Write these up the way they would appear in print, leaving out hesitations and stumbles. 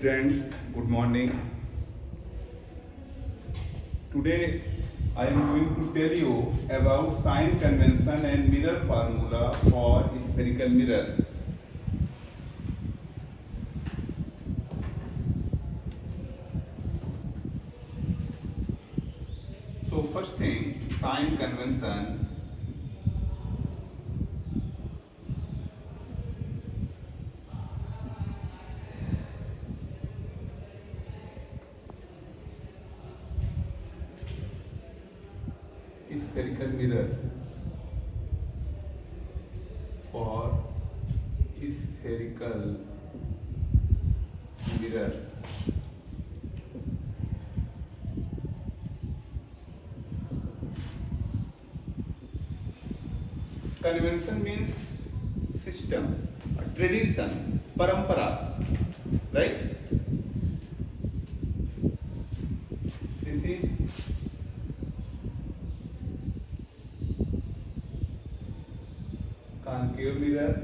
students, good morning. Today I am going to tell you about sign convention and mirror formula for spherical mirror. So first thing, sign convention. Spherical mirror for spherical mirror. Convention means system, tradition, parampara, right? This is concave mirror,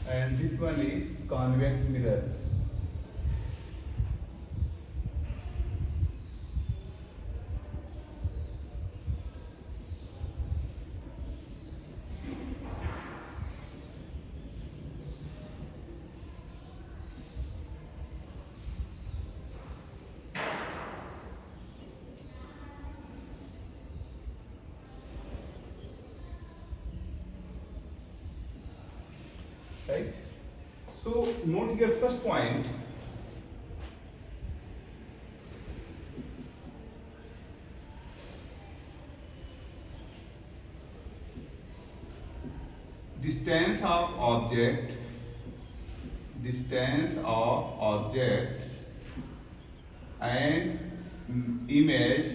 and this one is convex mirror. Right? So note here first point. Distance of object and image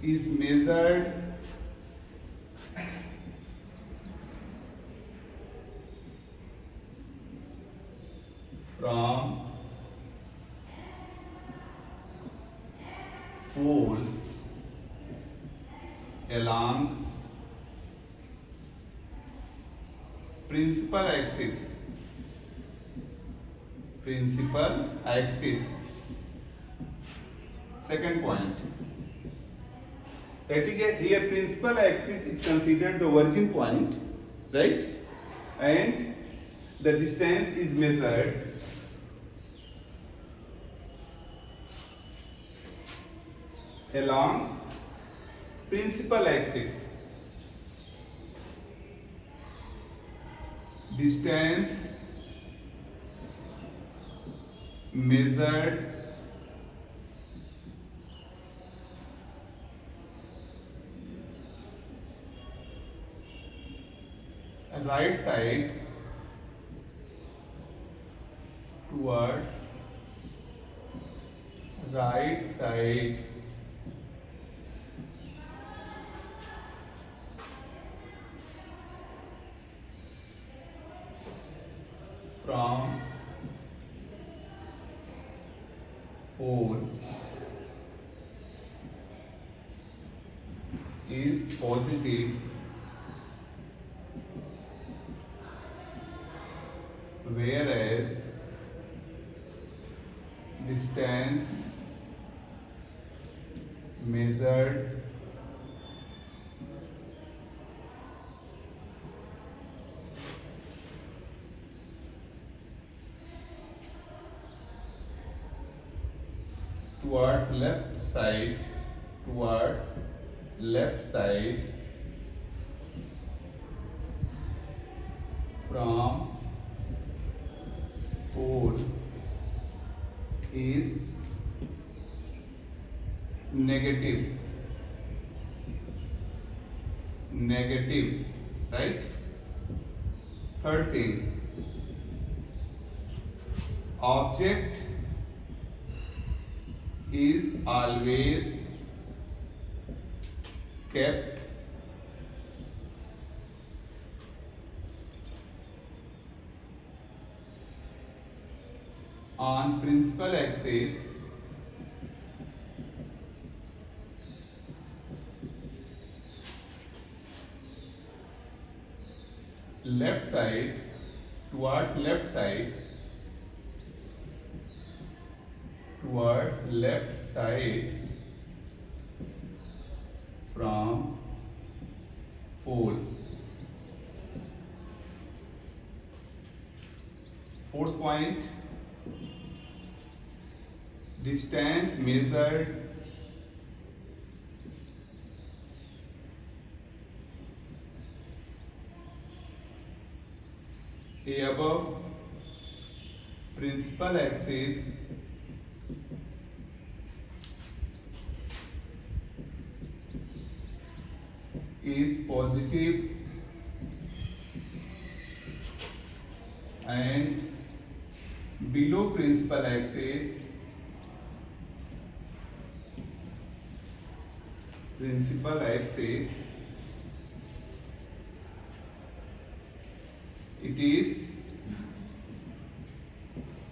is measured from poles along principal axis. Second point, that is here principal axis is considered the origin point, right? And the distance is measured along principal axis. Distance measured right side towards right side from pole is positive, whereas distance measured towards left side from pole is negative, right? Third thing, object is always kept on principal axis left side towards left side from pole. Fourth point, distance measured above principal axis is positive and below principal axis it is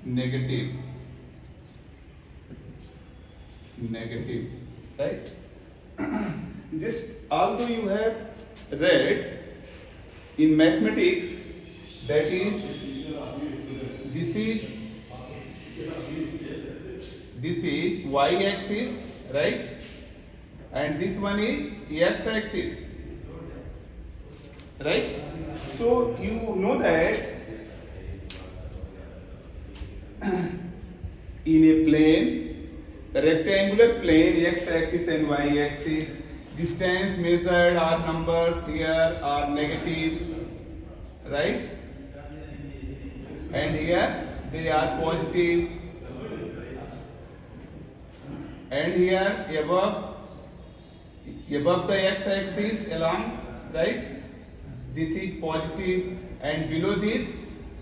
negative, right? Just although you have read in mathematics, that is this is y axis, right? And this one is x axis, right? So you know that in a plane, a rectangular plane, x axis and y axis, distance measured are numbers here are negative, right? And here they are positive, and here above the x axis along, right, this is positive, and below this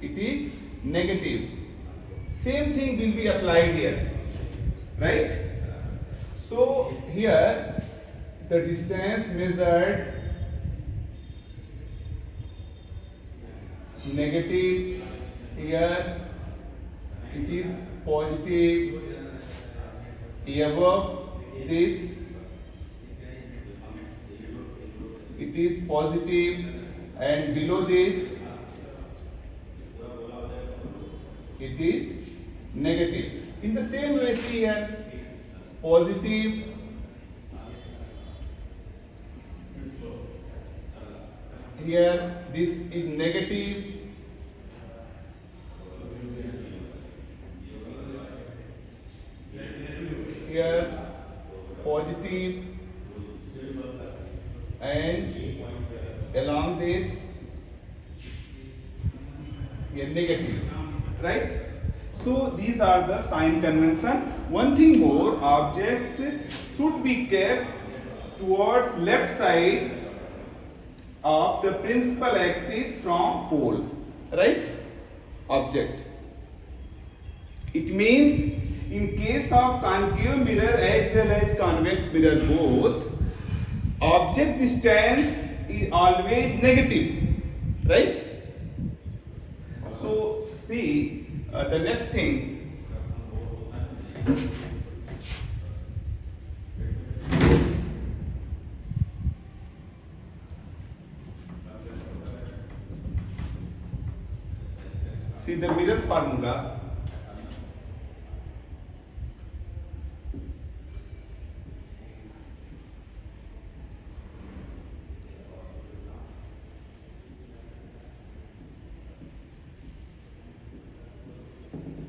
it is negative. Same thing will be applied here, right? So here the distance measured negative, here it is positive, above this it is positive, and below this it is negative. In the same way, see here, positive, here this is negative, here positive, and along this here negative, right? So these are the sign convention. One thing more, object should be kept towards left side of the principal axis from pole, right? Object. It means in case of concave mirror as well as convex mirror both, object distance is always negative, right? So see the next thing. See the mirror formula.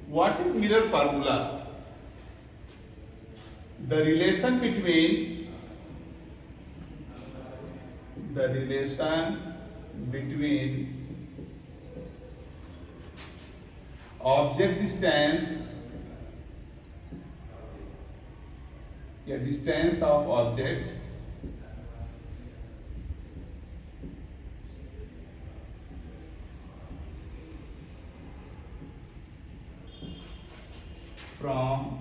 What is mirror formula? The relation between object distance, distance of object from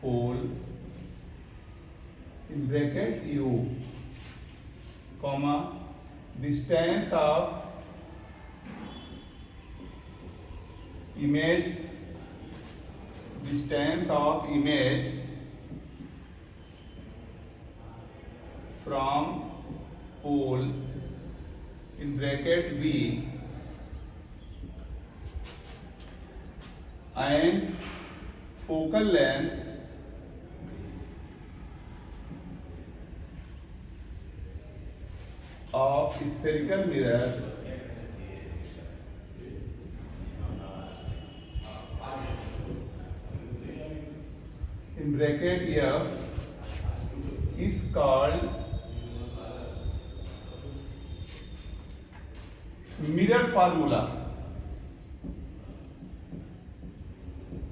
pole in bracket u, comma, distance of image distance of image from pole in bracket V and focal length of spherical mirror in bracket F is called mirror formula.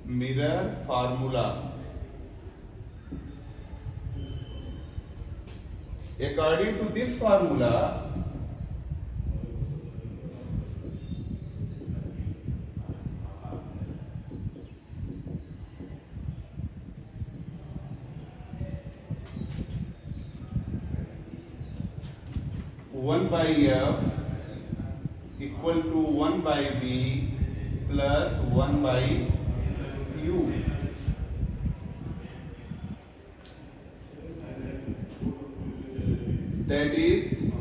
Mirror formula. According to this formula, one by F equal to 1 by V plus 1 by U. That is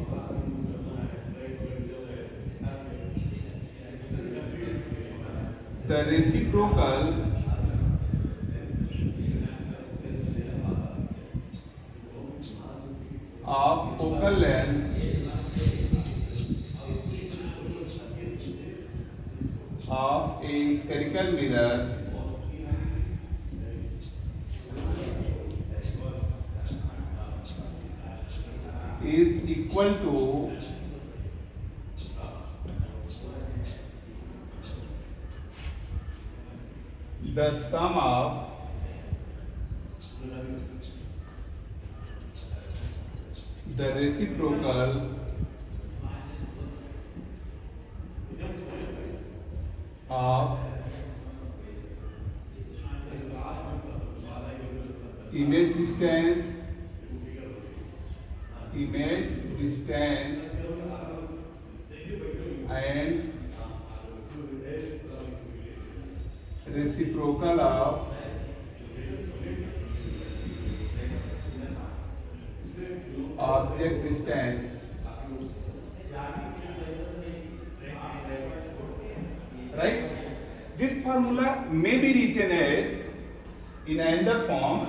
the reciprocal of focal length of a spherical mirror is equal to the sum of the reciprocal of image distance and reciprocal of object distance. Right? This formula may be written as in another form,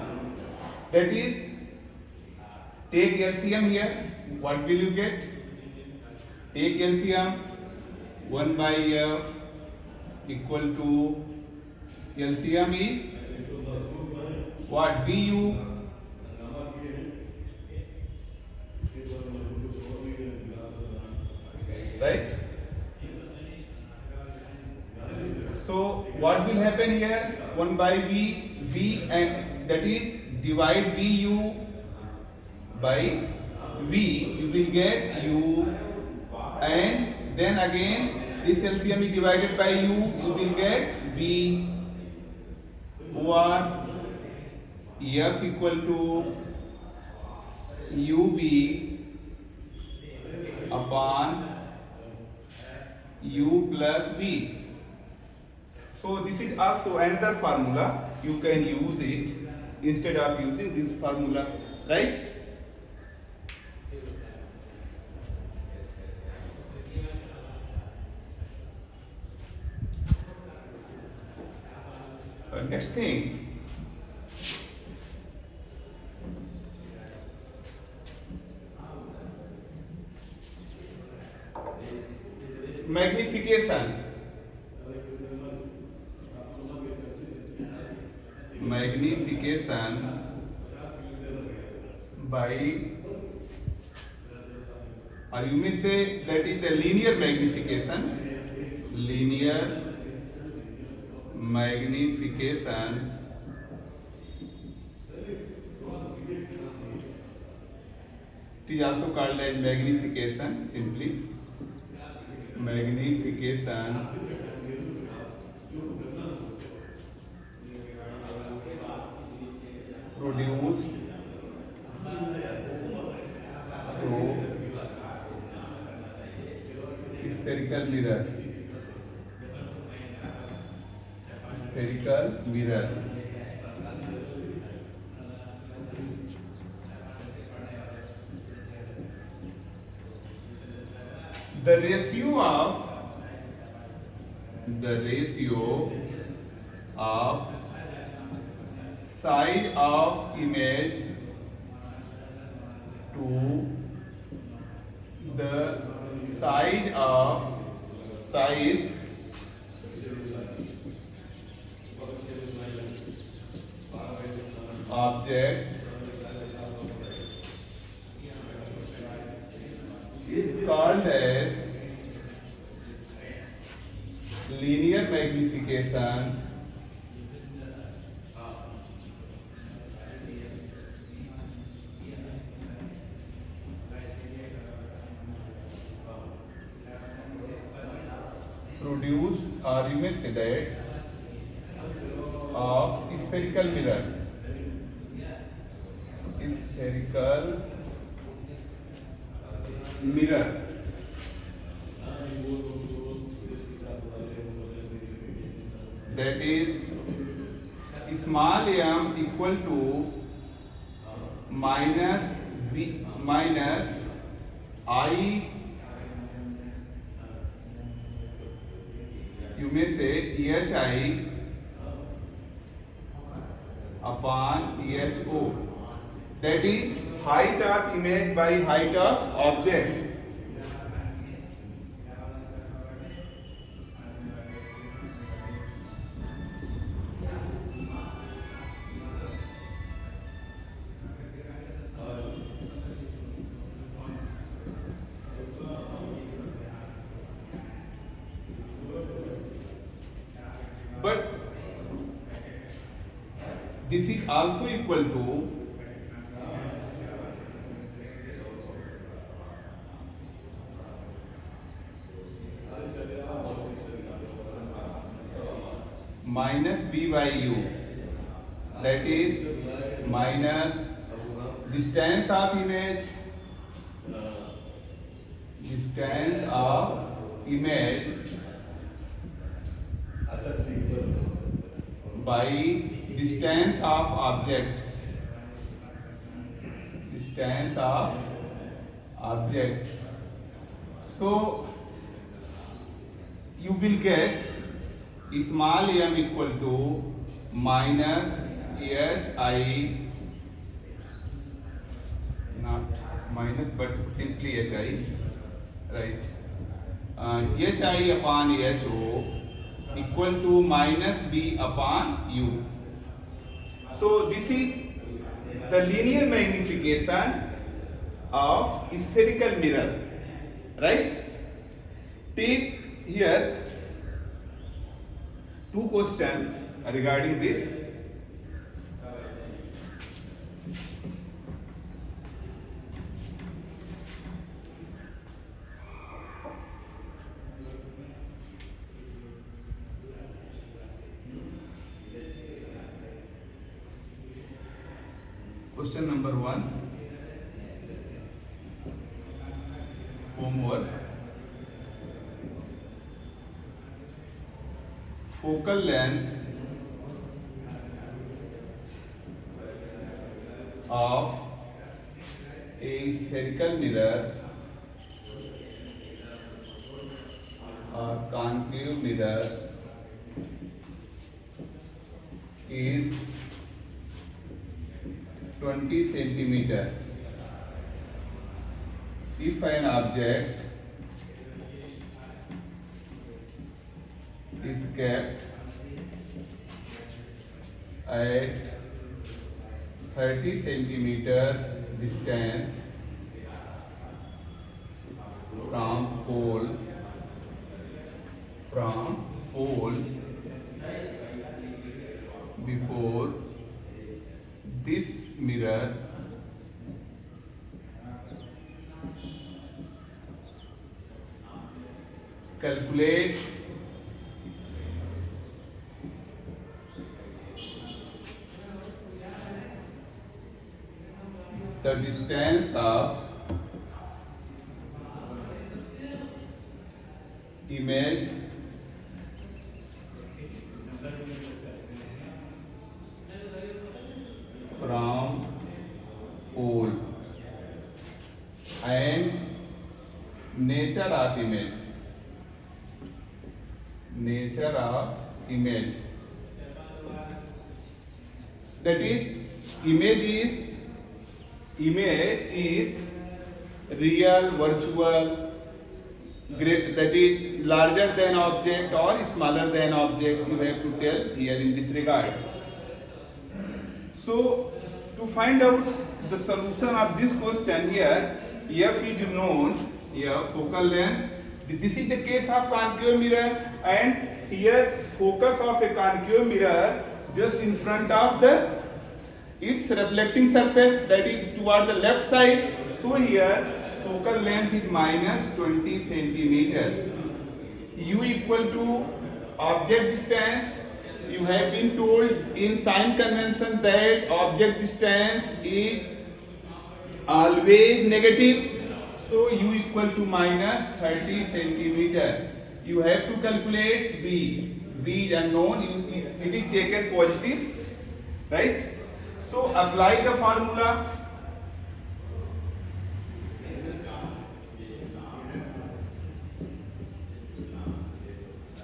that is, take LCM here. What will you get? Take LCM. 1 by F equal to LCM is what? VU. Right? So what will happen here? 1 by V and that is divide VU by V, you will get U, and then again this LCM is divided by U, you will get V, or F equal to UV upon U plus V. So this is also another formula. You can use it instead of using this formula, right? Next thing, magnification. Magnification by, or you may say that is the linear magnification. Linear magnification it is also called as magnification, simply magnification produced through spherical mirror. spherical mirror. The ratio of side of image to the size object is called as linear magnification produced, or you may say that, of spherical mirror. Spherical mirror. That is small m equal to minus I, you may say EHI upon EHO. That is height of image by height of object. But this is also equal to minus b by u, that is minus distance of image by distance of object. So you will get small m equal to minus hi, not minus but simply hi, right? Hi upon ho equal to minus b upon u. So this is the linear magnification of spherical mirror, right? Take here two questions regarding this. Question number 1, homework. Focal length of a spherical mirror or concave mirror is 20 centimeter. If an object is kept at 30 centimeter distance from pole before this mirror calculate the distance of image nature of image, nature of image, that is image is real, virtual, great, that is larger than object or smaller than object. You have to tell here in this regard. So to find out the solution of this question here, f is known, here focal length. This is the case of concave mirror, and here focus of a concave mirror just in front of the its reflecting surface, that is toward the left side. So here focal length is minus 20 centimeter. U equal to object distance. You have been told in sign convention that object distance is always negative. So U equal to minus 30 centimeter. You have to calculate V. V is unknown. It is taken positive, right? So apply the formula.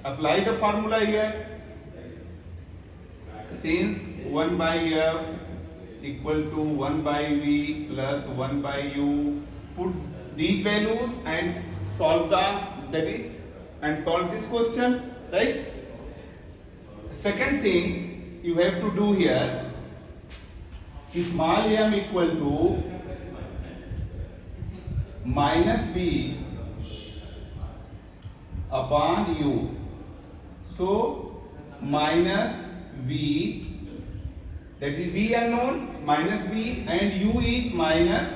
Apply the formula here. Since 1 by f equal to 1 by v plus 1 by u, put these values and solve solve this question, right? Second thing you have to do here, small m equal to minus b upon u. So minus v, that is v unknown, minus v, and u is minus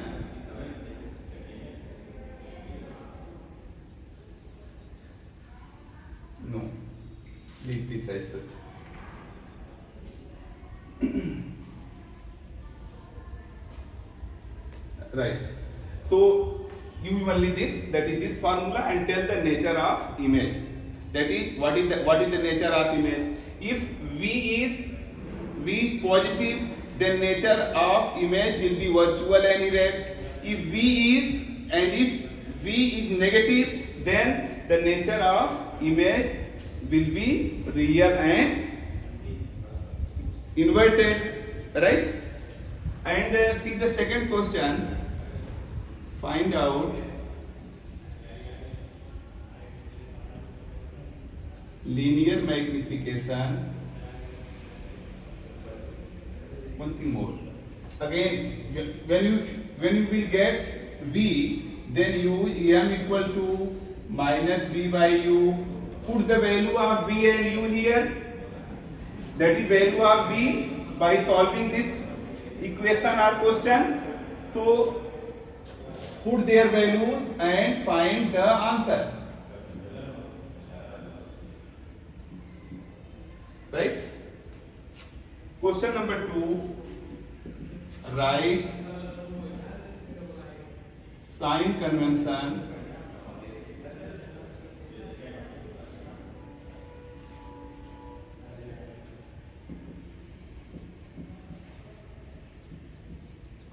no, leave this as such. Right. So you only this, that is this formula, and tell the nature of image. That is what is the nature of image. If V is positive, then nature of image will be virtual and erect. If V is negative, then the nature of image will be real and inverted, right? And see the second question. Find out linear magnification. One thing more. Again, when you will get V, then u m equal to minus b by u. Put the value of v and u here. That is value of v by solving this equation or question. So put their values and find the answer. Right? Question number 2. Write sign convention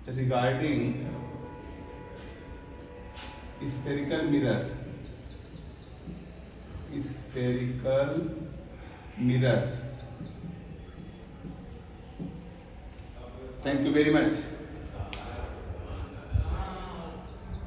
regarding spherical mirror. Spherical mirror. Thank you very much.